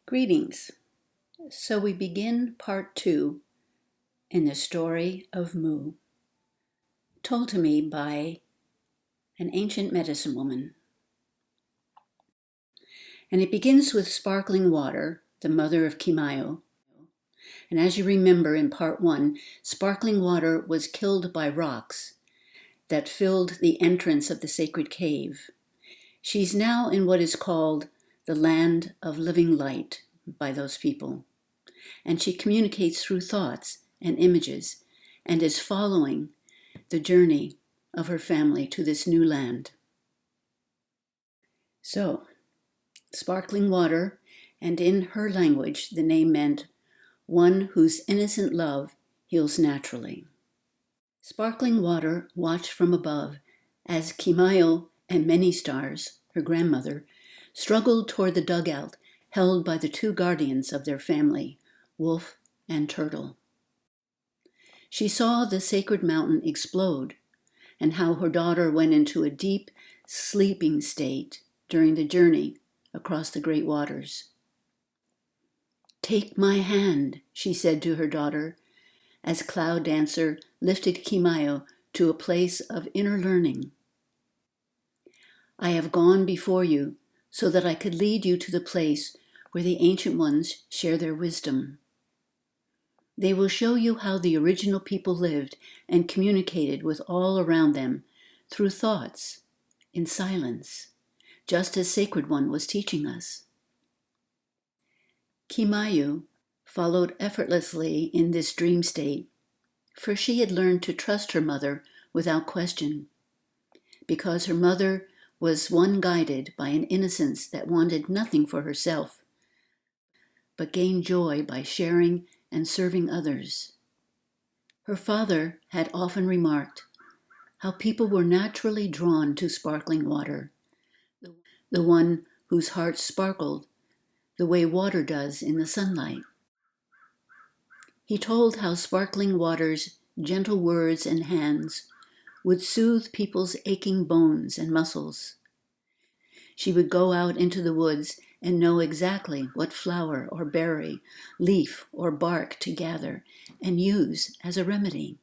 Greetings. So we begin part 2 in the story of Mu, told to me by an ancient medicine woman. And it begins with sparkling water, the mother of Keymyu. And as you remember in part 1, sparkling water was killed by rocks that filled the entrance of the sacred cave. She's now in what is called the land of living light by those people. And she communicates through thoughts and images and is following the journey of her family to this new land. So, sparkling water, and in her language the name meant one whose innocent love heals naturally. Sparkling water watched from above as Keymyu and many stars, her grandmother, struggled toward the dugout held by the two guardians of their family, Wolf and Turtle. She saw the sacred mountain explode and how her daughter went into a deep sleeping state during the journey across the great waters. "Take my hand," she said to her daughter, as Cloud Dancer lifted Keymyu to a place of inner learning. "I have gone before you so that I could lead you to the place where the ancient ones share their wisdom. They will show you how the original people lived and communicated with all around them through thoughts, in silence, just as Sacred One was teaching us." Keymyu followed effortlessly in this dream state, for she had learned to trust her mother without question, because her mother was one guided by an innocence that wanted nothing for herself, but gained joy by sharing and serving others. Her father had often remarked how people were naturally drawn to sparkling water, the one whose heart sparkled the way water does in the sunlight. He told how sparkling water's gentle words and hands would soothe people's aching bones and muscles. She would go out into the woods and know exactly what flower or berry, leaf or bark to gather and use as a remedy.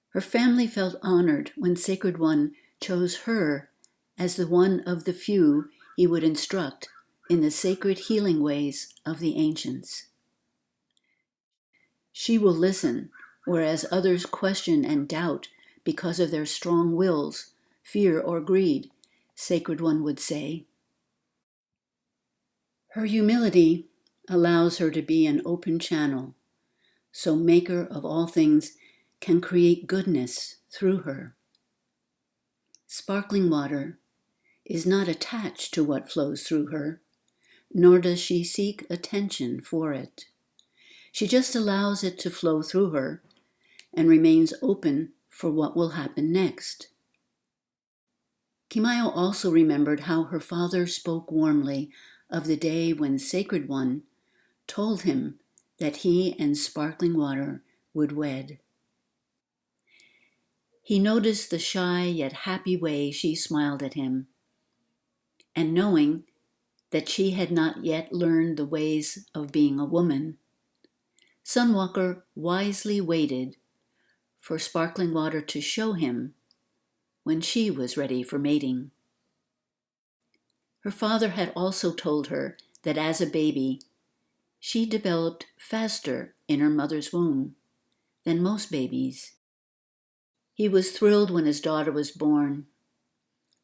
Her family felt honored when Sacred One chose her as the one of the few he would instruct in the sacred healing ways of the ancients. She will listen, whereas others question and doubt because of their strong wills, fear or greed, Sacred One would say. Her humility allows her to be an open channel, so Maker of all things can create goodness through her. Sparkling water is not attached to what flows through her, nor does she seek attention for it. She just allows it to flow through her and remains open for what will happen next. Keymyu also remembered how her father spoke warmly of the day when Sacred One told him that he and sparkling water would wed. He noticed the shy yet happy way she smiled at him, and knowing that she had not yet learned the ways of being a woman, SunWalker wisely waited for sparkling water to show him when she was ready for mating. Her father had also told her that as a baby, she developed faster in her mother's womb than most babies. He was thrilled when his daughter was born.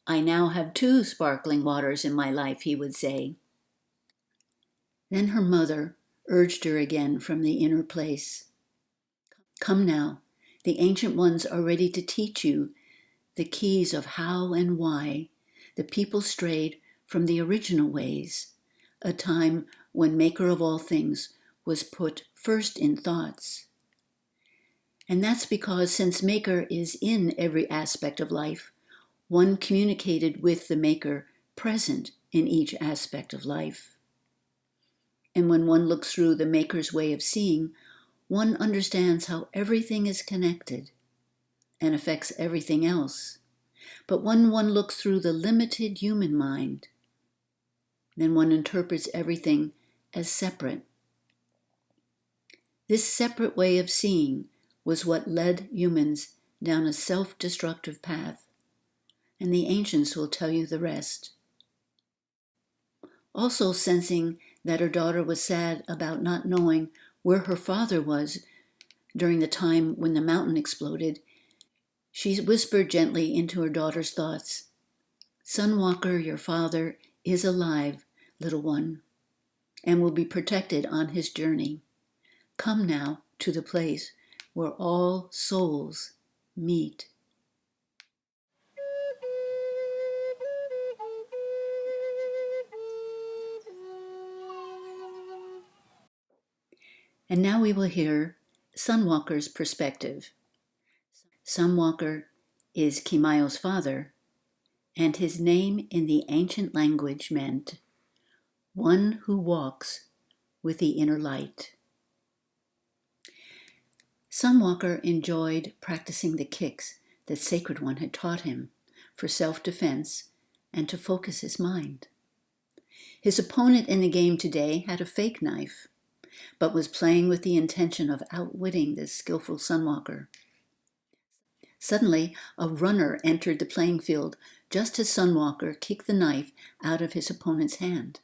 "I now have 2 sparkling waters in my life," he would say. Then her mother urged her again from the inner place. "Come now, the ancient ones are ready to teach you the keys of how and why the people strayed from the original ways, a time when Maker of all things was put first in thoughts. And that's because since Maker is in every aspect of life, one communicated with the Maker present in each aspect of life. And when one looks through the Maker's way of seeing, one understands how everything is connected and affects everything else. But when one looks through the limited human mind, then one interprets everything as separate. This separate way of seeing was what led humans down a self-destructive path, and the ancients will tell you the rest. Also sensing that her daughter was sad about not knowing where her father was during the time when the mountain exploded, she whispered gently into her daughter's thoughts, "SunWalker, your father, is alive, little one, and will be protected on his journey. Come now to the place where all souls meet." And now we will hear SunWalker's perspective. SunWalker is Keymyo's father, and his name in the ancient language meant one who walks with the inner light. SunWalker enjoyed practicing the kicks that Sacred One had taught him for self-defense and to focus his mind. His opponent in the game today had a fake knife, but was playing with the intention of outwitting this skillful SunWalker. Suddenly, a runner entered the playing field just as SunWalker kicked the knife out of his opponent's hand.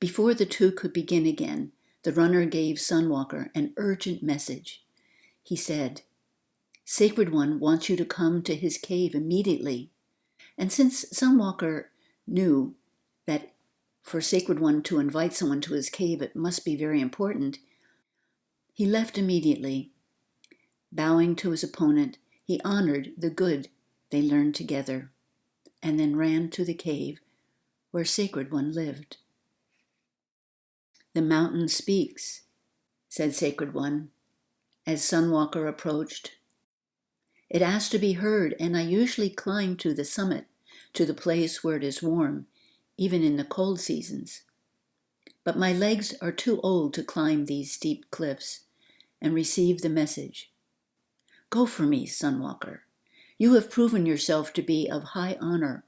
Before the two could begin again, the runner gave SunWalker an urgent message. He said, "Sacred One wants you to come to his cave immediately." And since SunWalker knew that for Sacred One to invite someone to his cave, it must be very important, he left immediately. Bowing to his opponent, he honored the good they learned together, and then ran to the cave where Sacred One lived. "The mountain speaks," said Sacred One, as SunWalker approached. "It asks to be heard, and I usually climb to the summit, to the place where it is warm, even in the cold seasons. But my legs are too old to climb these steep cliffs and receive the message. Go for me, SunWalker. You have proven yourself to be of high honor,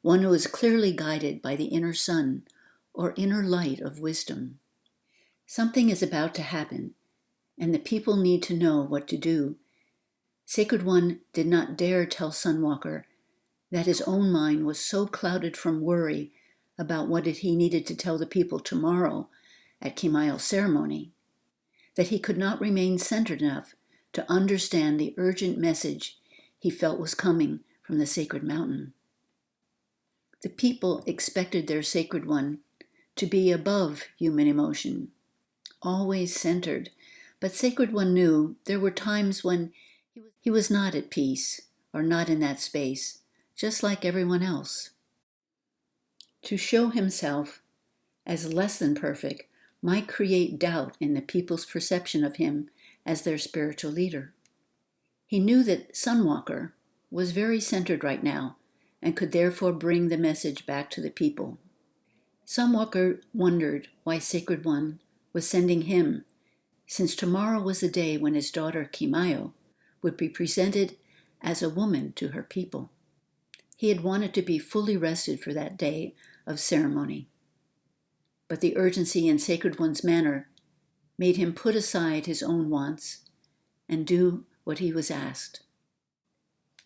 one who is clearly guided by the inner sun or inner light of wisdom. Something is about to happen, and the people need to know what to do." Sacred One did not dare tell SunWalker that his own mind was so clouded from worry about what he needed to tell the people tomorrow at Keymyo's ceremony, that he could not remain centered enough to understand the urgent message he felt was coming from the sacred mountain. The people expected their Sacred One to be above human emotion, always centered, but Sacred One knew there were times when he was not at peace or not in that space, just like everyone else. To show himself as less than perfect might create doubt in the people's perception of him as their spiritual leader. He knew that SunWalker was very centered right now and could therefore bring the message back to the people. SunWalker wondered why Sacred One was sending him, since tomorrow was the day when his daughter Keymyo would be presented as a woman to her people. He had wanted to be fully rested for that day of ceremony, but the urgency in Sacred One's manner made him put aside his own wants and do what he was asked.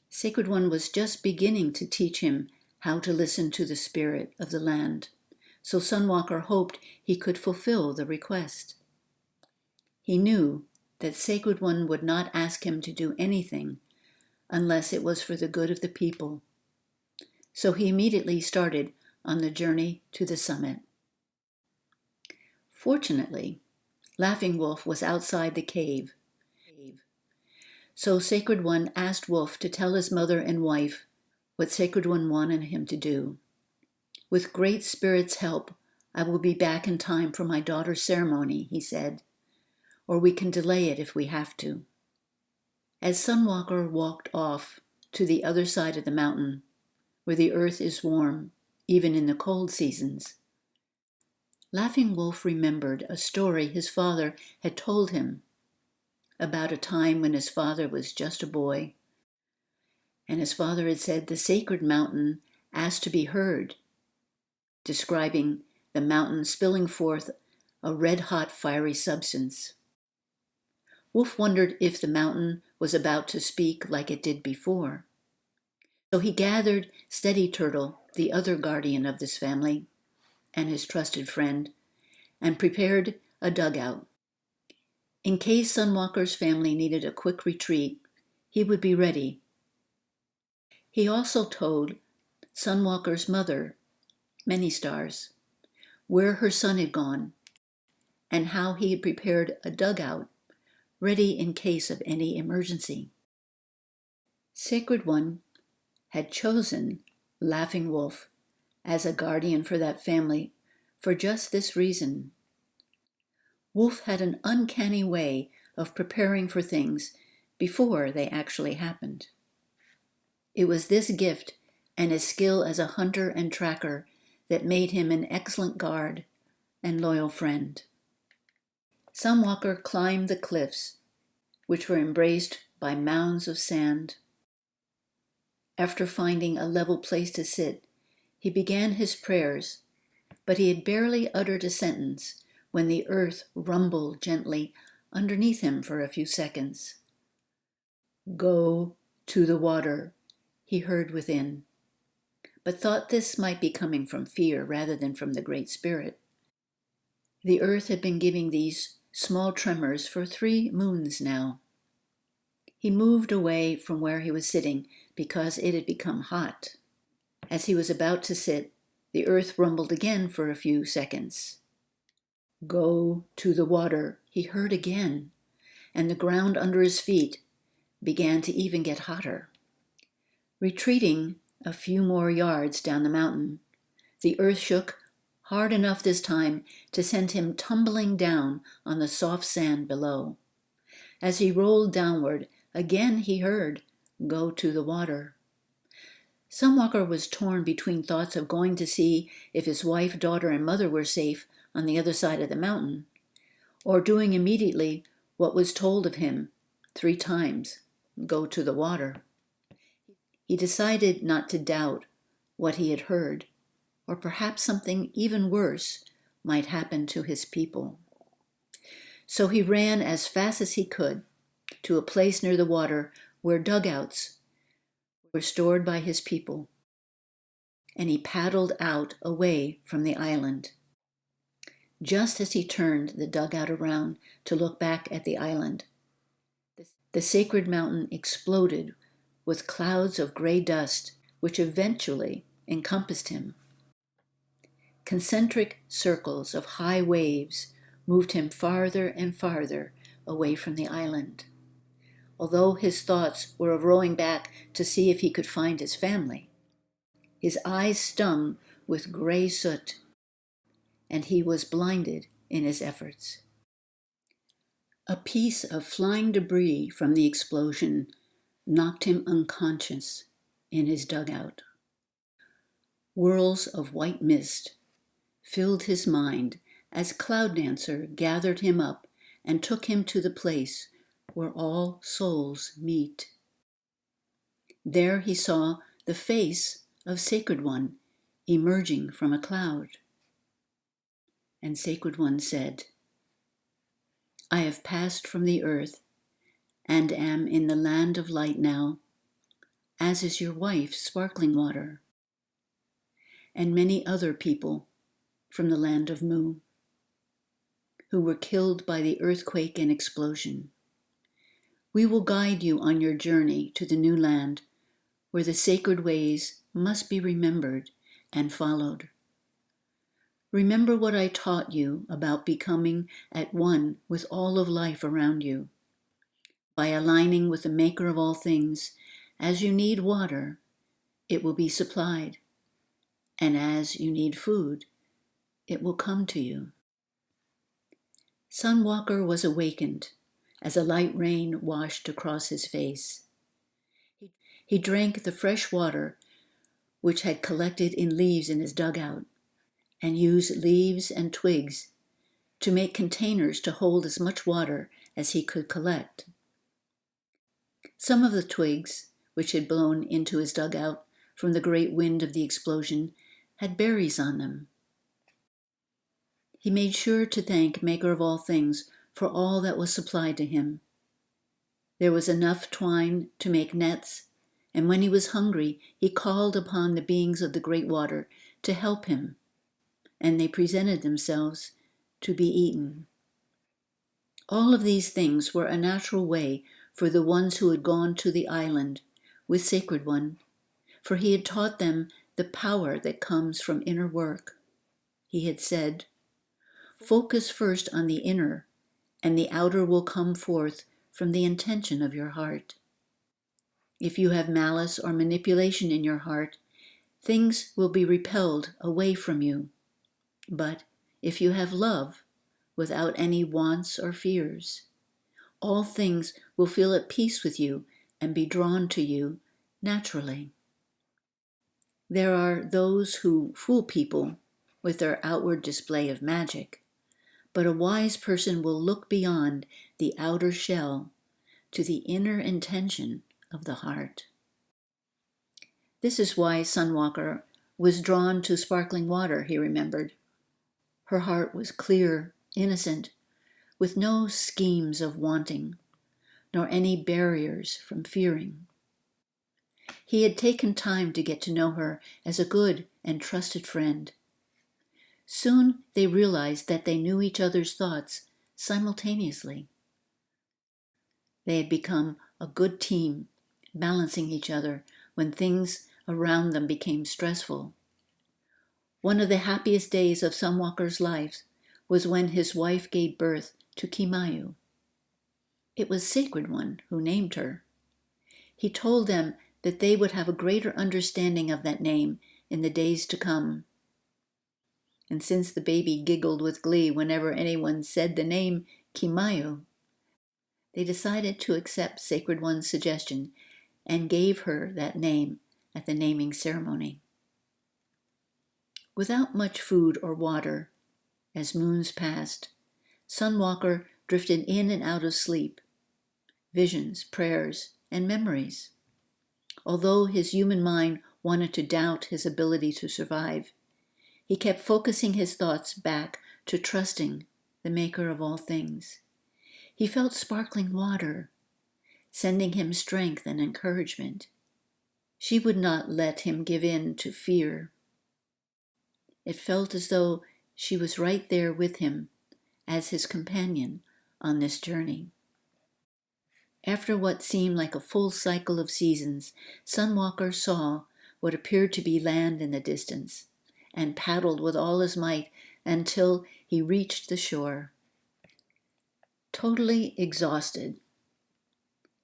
Sacred One was just beginning to teach him how to listen to the spirit of the land, so SunWalker hoped he could fulfill the request. He knew that Sacred One would not ask him to do anything unless it was for the good of the people, so he immediately started on the journey to the summit. Fortunately, Laughing Wolf was outside the cave, so Sacred One asked Wolf to tell his mother and wife what Sacred One wanted him to do. "With Great Spirit's help, I will be back in time for my daughter's ceremony," he said, "or we can delay it if we have to." As SunWalker walked off to the other side of the mountain, where the earth is warm, even in the cold seasons, Laughing Wolf remembered a story his father had told him about a time when his father was just a boy, and his father had said the sacred mountain asked to be heard, describing the mountain spilling forth a red-hot fiery substance. Wolf wondered if the mountain was about to speak like it did before. So he gathered Steady Turtle, the other guardian of this family, and his trusted friend, and prepared a dugout. In case SunWalker's family needed a quick retreat, he would be ready. He also told SunWalker's mother, Many Stars, where her son had gone, and how he had prepared a dugout ready in case of any emergency. Sacred One had chosen Laughing Wolf as a guardian for that family for just this reason. Wolf had an uncanny way of preparing for things before they actually happened. It was this gift and his skill as a hunter and tracker that made him an excellent guard and loyal friend. SunWalker climbed the cliffs, which were embraced by mounds of sand. After finding a level place to sit, he began his prayers, but he had barely uttered a sentence when the earth rumbled gently underneath him for a few seconds. "Go to the water," he heard within, but thought this might be coming from fear rather than from the Great Spirit. The earth had been giving these small tremors for 3 moons now. He moved away from where he was sitting because it had become hot. As he was about to sit, the earth rumbled again for a few seconds. "Go to the water," he heard again, and the ground under his feet began to even get hotter. Retreating a few more yards down the mountain, the earth shook hard enough this time to send him tumbling down on the soft sand below. As he rolled downward, again he heard, "Go to the water." SunWalker was torn between thoughts of going to see if his wife, daughter, and mother were safe on the other side of the mountain, or doing immediately what was told of him 3 times, "Go to the water." He decided not to doubt what he had heard, or perhaps something even worse might happen to his people. So he ran as fast as he could to a place near the water where dugouts were stored by his people, and he paddled out away from the island. Just as he turned the dugout around to look back at the island, the sacred mountain exploded with clouds of gray dust, which eventually encompassed him. Concentric circles of high waves moved him farther and farther away from the island, although his thoughts were of rowing back to see if he could find his family. His eyes stung with gray soot, and he was blinded in his efforts. A piece of flying debris from the explosion knocked him unconscious in his dugout. Whirls of white mist filled his mind as Cloud Dancer gathered him up and took him to the place where all souls meet. There he saw the face of Sacred One emerging from a cloud. And Sacred One said, "I have passed from the earth and am in the land of light now, as is your wife, Sparkling Water, and many other people from the land of Mu, who were killed by the earthquake and explosion. We will guide you on your journey to the new land, where the sacred ways must be remembered and followed. Remember what I taught you about becoming at one with all of life around you. By aligning with the Maker of all things, as you need water, it will be supplied, and as you need food, it will come to you." SunWalker was awakened as a light rain washed across his face. He drank the fresh water which had collected in leaves in his dugout, and used leaves and twigs to make containers to hold as much water as he could collect. Some of the twigs, which had blown into his dugout from the great wind of the explosion, had berries on them. He made sure to thank Maker of all things for all that was supplied to him. There was enough twine to make nets, and when he was hungry, he called upon the beings of the great water to help him, and they presented themselves to be eaten. All of these things were a natural way for the ones who had gone to the island with Sacred One, for he had taught them the power that comes from inner work. He had said, "Focus first on the inner, and the outer will come forth from the intention of your heart. If you have malice or manipulation in your heart, things will be repelled away from you. But if you have love, without any wants or fears, all things will feel at peace with you and be drawn to you naturally." There are those who fool people with their outward display of magic, but a wise person will look beyond the outer shell to the inner intention of the heart. This is why SunWalker was drawn to sparkling water, he remembered. Her heart was clear, innocent, with no schemes of wanting, nor any barriers from fearing. He had taken time to get to know her as a good and trusted friend. Soon they realized that they knew each other's thoughts simultaneously. They had become a good team, balancing each other when things around them became stressful. One of the happiest days of SunWalker's life was when his wife gave birth to Keymyu. It was Sacred One who named her. He told them that they would have a greater understanding of that name in the days to come. And since the baby giggled with glee whenever anyone said the name Keymyu, they decided to accept Sacred One's suggestion and gave her that name at the naming ceremony. Without much food or water, as moons passed, SunWalker drifted in and out of sleep, visions, prayers, and memories. Although his human mind wanted to doubt his ability to survive, he kept focusing his thoughts back to trusting the Maker of all things. He felt sparkling water, sending him strength and encouragement. She would not let him give in to fear. It felt as though she was right there with him as his companion on this journey. After what seemed like a full cycle of seasons, SunWalker saw what appeared to be land in the distance and paddled with all his might until he reached the shore. Totally exhausted,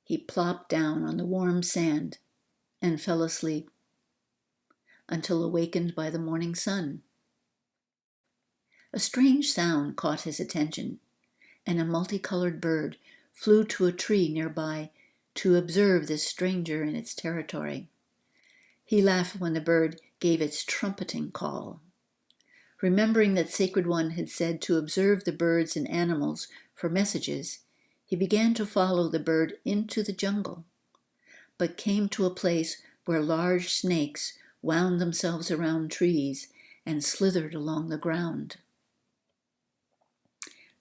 he plopped down on the warm sand and fell asleep until awakened by the morning sun. A strange sound caught his attention, and a multicolored bird flew to a tree nearby to observe this stranger in its territory. He laughed when the bird gave its trumpeting call. Remembering that Sacred One had said to observe the birds and animals for messages, he began to follow the bird into the jungle, but came to a place where large snakes wound themselves around trees and slithered along the ground.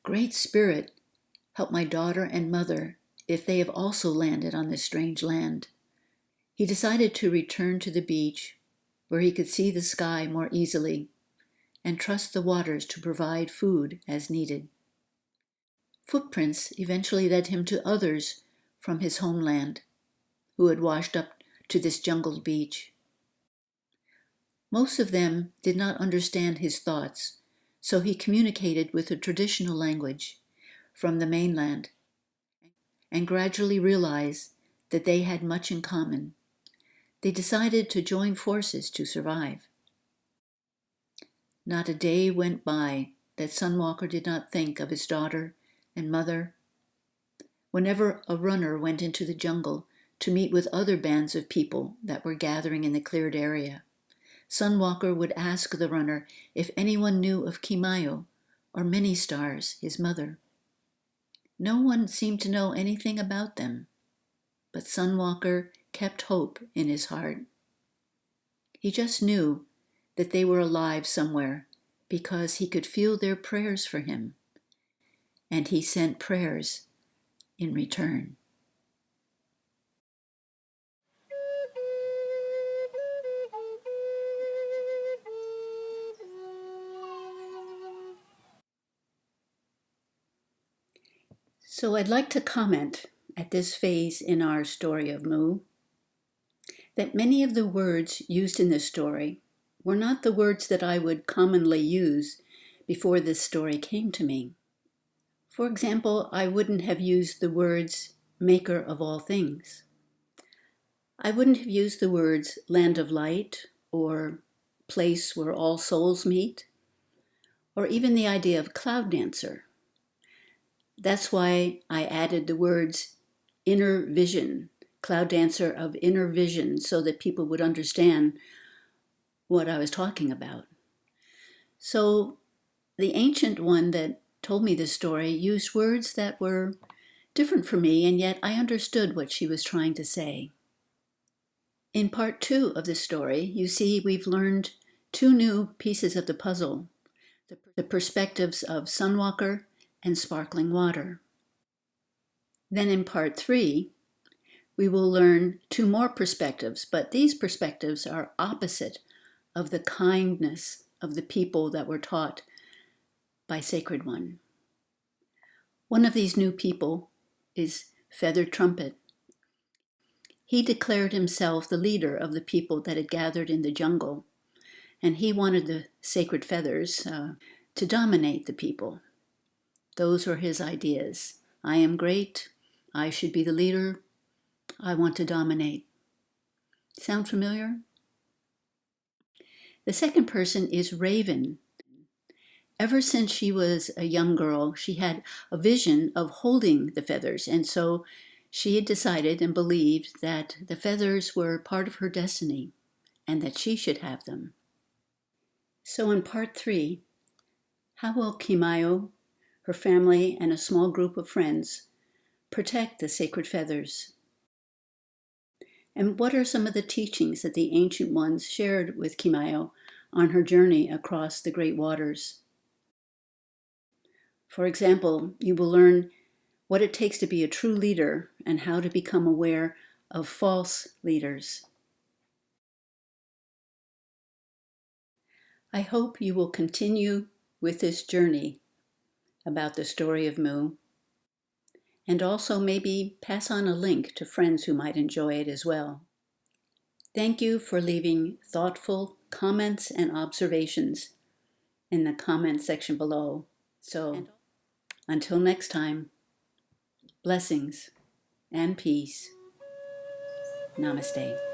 "Great Spirit, help my daughter and mother if they have also landed on this strange land." He decided to return to the beach where he could see the sky more easily and trust the waters to provide food as needed. Footprints eventually led him to others from his homeland who had washed up to this jungle beach. Most of them did not understand his thoughts, so he communicated with a traditional language from the mainland and gradually realized that they had much in common. They decided to join forces to survive. Not a day went by that SunWalker did not think of his daughter and mother. Whenever a runner went into the jungle to meet with other bands of people that were gathering in the cleared area, SunWalker would ask the runner if anyone knew of Keymyu or Many Stars, his mother. No one seemed to know anything about them, but SunWalker kept hope in his heart. He just knew that they were alive somewhere because he could feel their prayers for him, and he sent prayers in return. So I'd like to comment at this phase in our story of Mu that many of the words used in this story were not the words that I would commonly use before this story came to me. For example, I wouldn't have used the words maker of all things. I wouldn't have used the words land of light or place where all souls meet, or even the idea of cloud dancer. That's why I added the words inner vision, cloud dancer of inner vision, so that people would understand what I was talking about. So the ancient one that told me this story used words that were different for me, and yet I understood what she was trying to say. In part 2 of the story, you see we've learned 2 new pieces of the puzzle, the perspectives of SunWalker and sparkling water. Then in part 3, we will learn 2 more perspectives, but these perspectives are opposite of the kindness of the people that were taught by Sacred One. One of these new people is Feathered Trumpet. He declared himself the leader of the people that had gathered in the jungle, and he wanted the sacred feathers to dominate the people. Those were his ideas. I am great. I should be the leader. I want to dominate. Sound familiar? The second person is Raven. Ever since she was a young girl, she had a vision of holding the feathers, and so she had decided and believed that the feathers were part of her destiny and that she should have them. So in part 3, how will Keymyu, her family, and a small group of friends protect the sacred feathers? And what are some of the teachings that the ancient ones shared with Keymyu on her journey across the great waters? For example, you will learn what it takes to be a true leader and how to become aware of false leaders. I hope you will continue with this journey about the story of Mu, and also maybe pass on a link to friends who might enjoy it as well. Thank you for leaving thoughtful comments and observations in the comment section below. So, until next time, blessings and peace. Namaste.